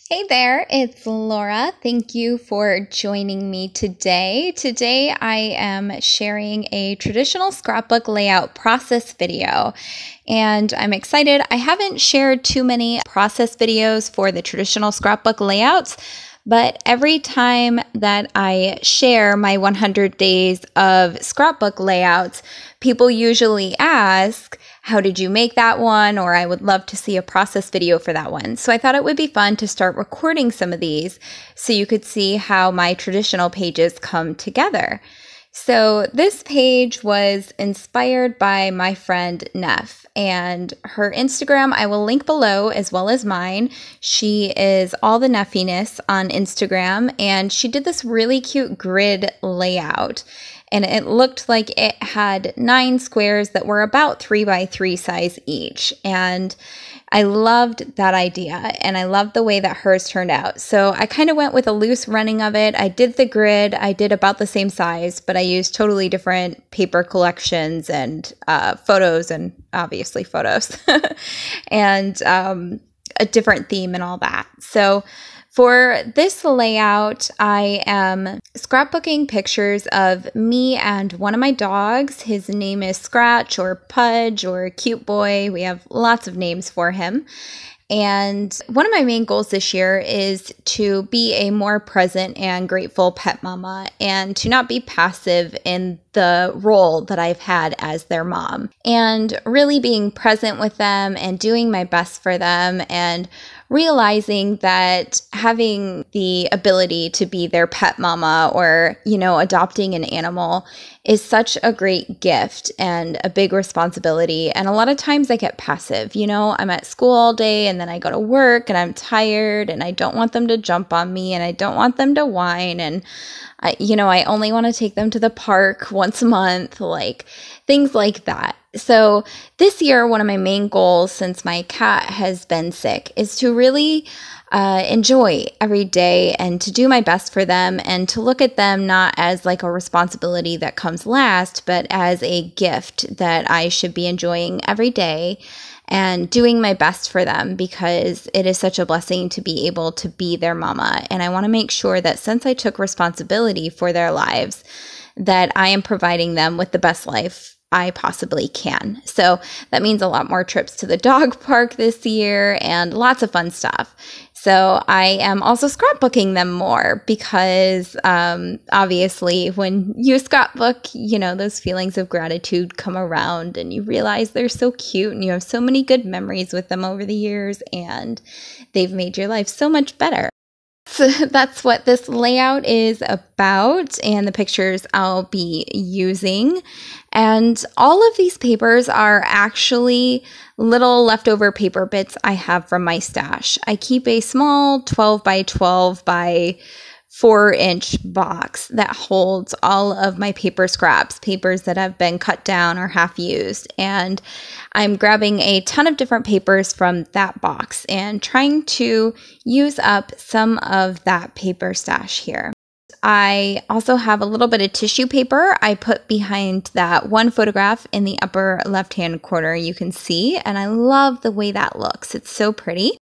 Hey there, it's Laura. Thank you for joining me today. Today I am sharing a traditional scrapbook layout process video, and I'm excited. I haven't shared too many process videos for the traditional scrapbook layouts, but every time that I share my 100 days of scrapbook layouts, people usually ask, how did you make that one? Or I would love to see a process video for that one. So I thought it would be fun to start recording some of these so you could see how my traditional pages come together. So this page was inspired by my friend Neff, and her Instagram I will link below as well as mine. She is all the Neffiness on Instagram, and she did this really cute grid layout. And it looked like it had 9 squares that were about 3 by 3 size each. And I loved that idea, and I loved the way that hers turned out. So I kind of went with a loose running of it. I did the grid. I did about the same size, but I used totally different paper collections and photos, and obviously photos, and a different theme and all that. So for this layout, I am scrapbooking pictures of me and one of my dogs. His name is Scratch or Pudge or Cute Boy. We have lots of names for him. And one of my main goals this year is to be a more present and grateful pet mama, and to not be passive in the role that I've had as their mom, and really being present with them and doing my best for them, and realizing that having the ability to be their pet mama, or, adopting an animal, is such a great gift and a big responsibility. And a lot of times I get passive. I'm at school all day, and then I go to work and I'm tired, and I don't want them to jump on me, and I don't want them to whine, and I only want to take them to the park once a month, like things like that. So this year, one of my main goals, since my cat has been sick, is to really enjoy every day and to do my best for them, and to look at them not as like a responsibility that comes last, but as a gift that I should be enjoying every day and doing my best for them, because it is such a blessing to be able to be their mama. And I want to make sure that since I took responsibility for their lives, that I am providing them with the best life I possibly can. So that means a lot more trips to the dog park this year and lots of fun stuff. So I am also scrapbooking them more, because obviously when you scrapbook, those feelings of gratitude come around, and you realize they're so cute, and you have so many good memories with them over the years, and they've made your life so much better. So that's what this layout is about, and the pictures I'll be using. And all of these papers are actually little leftover paper bits I have from my stash. I keep a small 12 by 12 by 4-inch box that holds all of my paper scraps, papers that have been cut down or half used. And I'm grabbing a ton of different papers from that box and trying to use up some of that paper stash here. I also have a little bit of tissue paper I put behind that one photograph in the upper left-hand corner you can see, and I love the way that looks. It's so pretty.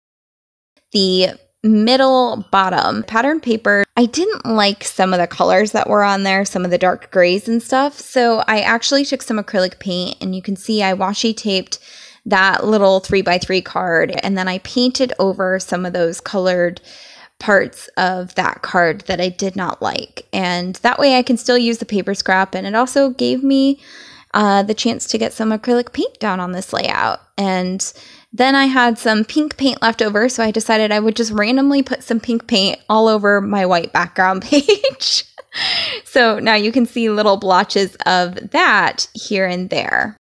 The middle bottom pattern paper, I didn't like some of the colors that were on there, some of the dark grays and stuff, so I actually took some acrylic paint, and you can see I washi taped that little 3x3 card, and then I painted over some of those colored parts of that card that I did not like. And that way I can still use the paper scrap, and it also gave me the chance to get some acrylic paint down on this layout. And then I had some pink paint left over, so I decided I would just randomly put some pink paint all over my white background page. So now you can see little blotches of that here and there.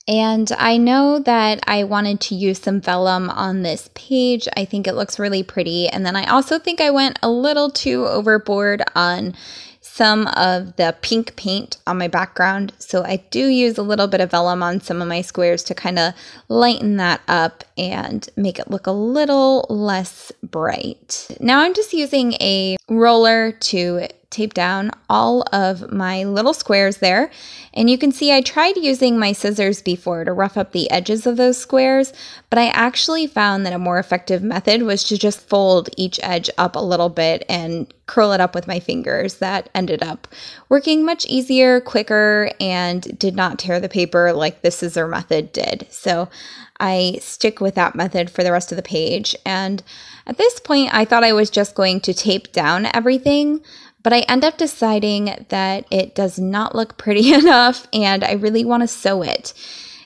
And I know that I wanted to use some vellum on this page. I think it looks really pretty. And then I also think I went a little too overboard on some of the pink paint on my background. So I do use a little bit of vellum on some of my squares to kind of lighten that up and make it look a little less bright. Now I'm just using a roller to tape down all of my little squares there. And you can see I tried using my scissors before to rough up the edges of those squares, but I actually found that a more effective method was to just fold each edge up a little bit and curl it up with my fingers. That ended up working much easier, quicker, and did not tear the paper like the scissor method did. So I stick with that method for the rest of the page. And at this point, I thought I was just going to tape down everything, but I end up deciding that it does not look pretty enough and I really want to sew it.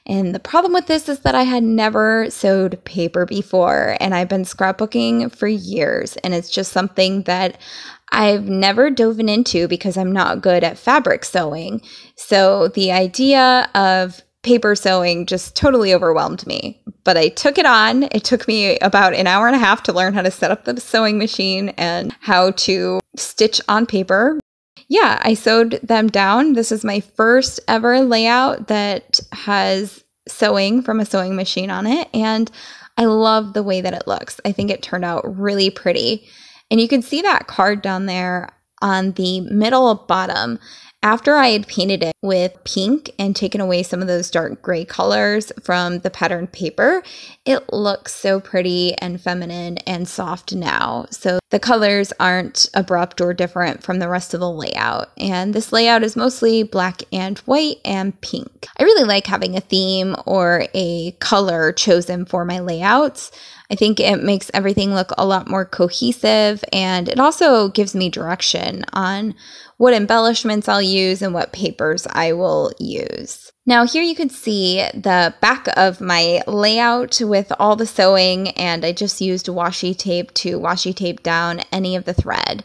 And the problem with this is that I had never sewed paper before, and I've been scrapbooking for years, and it's just something that I've never dove into because I'm not good at fabric sewing. So the idea of paper sewing just totally overwhelmed me, but I took it on. It took me about an hour and a half to learn how to set up the sewing machine and how to stitch on paper. Yeah, I sewed them down. This is my first ever layout that has sewing from a sewing machine on it, and I love the way that it looks. I think it turned out really pretty. And you can see that card down there on the middle bottom. After I had painted it with pink and taken away some of those dark gray colors from the patterned paper, it looks so pretty and feminine and soft now. So the colors aren't abrupt or different from the rest of the layout. And this layout is mostly black and white and pink. I really like having a theme or a color chosen for my layouts. I think it makes everything look a lot more cohesive, and it also gives me direction on what embellishments I'll use and what papers I will use. Now here you can see the back of my layout with all the sewing, and I just used washi tape to washi tape down any of the thread.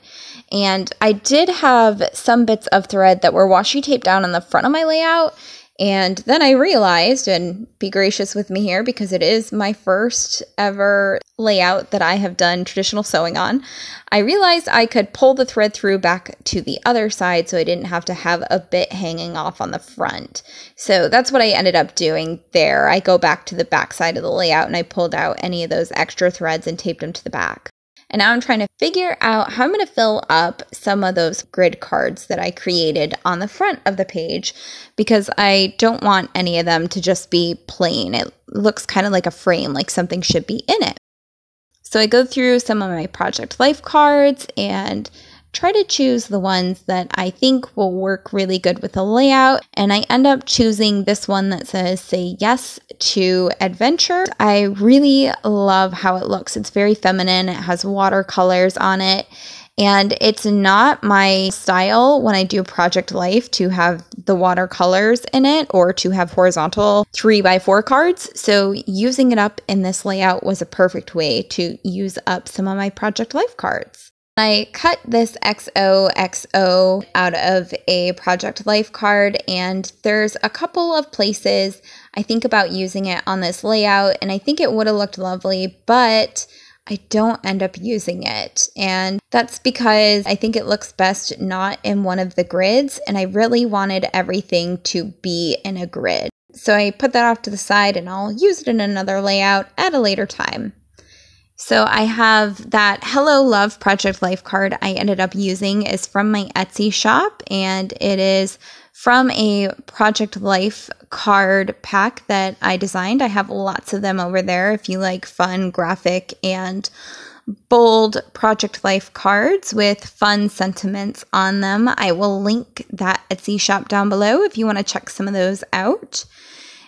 And I did have some bits of thread that were washi taped down on the front of my layout. And then I realized, and be gracious with me here because it is my first ever layout that I have done traditional sewing on, I realized I could pull the thread through back to the other side so I didn't have to have a bit hanging off on the front. So that's what I ended up doing there. I go back to the back side of the layout and I pulled out any of those extra threads and taped them to the back. And now I'm trying to figure out how I'm going to fill up some of those grid cards that I created on the front of the page, because I don't want any of them to just be plain. It looks kind of like a frame, like something should be in it. So I go through some of my Project Life cards and try to choose the ones that I think will work really good with the layout. And I end up choosing this one that says "Say Yes to Adventure." I really love how it looks. It's very feminine. It has watercolors on it. And it's not my style when I do Project Life to have the watercolors in it or to have horizontal 3x4 cards. So using it up in this layout was a perfect way to use up some of my Project Life cards. I cut this XOXO out of a Project Life card, and there's a couple of places I think about using it on this layout, and I think it would have looked lovely, but I don't end up using it. And that's because I think it looks best not in one of the grids, and I really wanted everything to be in a grid. So I put that off to the side, and I'll use it in another layout at a later time. So I have that Hello Love Project Life card I ended up using is from my Etsy shop, and it is from a Project Life card pack that I designed. I have lots of them over there if you like fun, graphic, and bold Project Life cards with fun sentiments on them. I will link that Etsy shop down below if you want to check some of those out.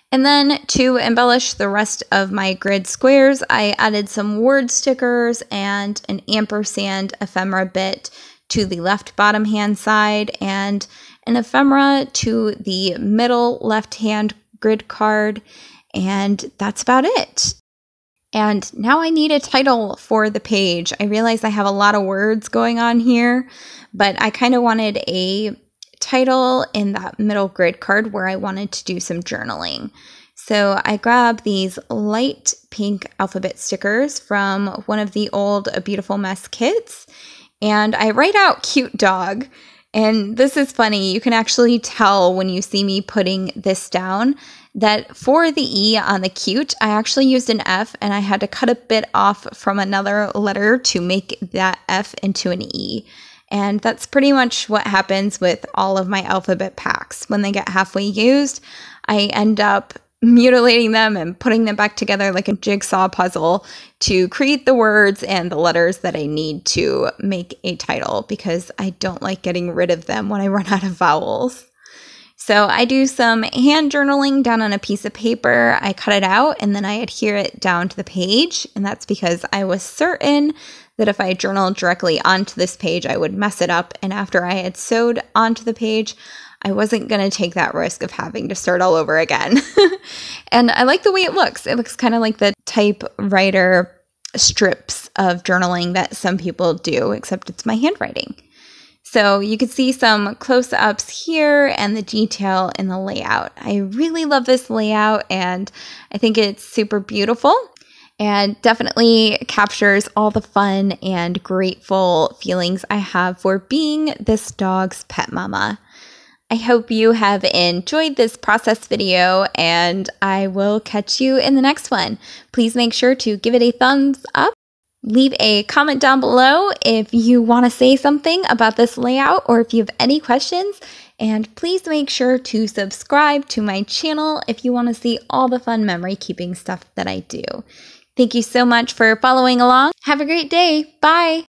And then to embellish the rest of my grid squares, I added some word stickers and an ampersand ephemera bit to the left bottom hand side and an ephemera to the middle left hand grid card, and that's about it. And now I need a title for the page. I realize I have a lot of words going on here, but I kind of wanted a title in that middle grid card where I wanted to do some journaling. So I grabbed these light pink alphabet stickers from one of the old A Beautiful Mess kits, and I write out cute dog. And this is funny, you can actually tell when you see me putting this down that for the E on the cute, I actually used an F, and I had to cut a bit off from another letter to make that F into an E. And that's pretty much what happens with all of my alphabet packs. When they get halfway used, I end up mutilating them and putting them back together like a jigsaw puzzle to create the words and the letters that I need to make a title, because I don't like getting rid of them when I run out of vowels. So I do some hand journaling down on a piece of paper. I cut it out and then I adhere it down to the page. And that's because I was certain that if I journaled directly onto this page, I would mess it up. And after I had sewed onto the page, I wasn't going to take that risk of having to start all over again. And I like the way it looks. It looks kind of like the typewriter strips of journaling that some people do, except it's my handwriting. So you can see some close-ups here and the detail in the layout. I really love this layout and I think it's super beautiful and definitely captures all the fun and grateful feelings I have for being this dog's pet mama. I hope you have enjoyed this process video and I will catch you in the next one. Please make sure to give it a thumbs up. Leave a comment down below if you want to say something about this layout or if you have any questions. And please make sure to subscribe to my channel if you want to see all the fun memory keeping stuff that I do. Thank you so much for following along. Have a great day. Bye.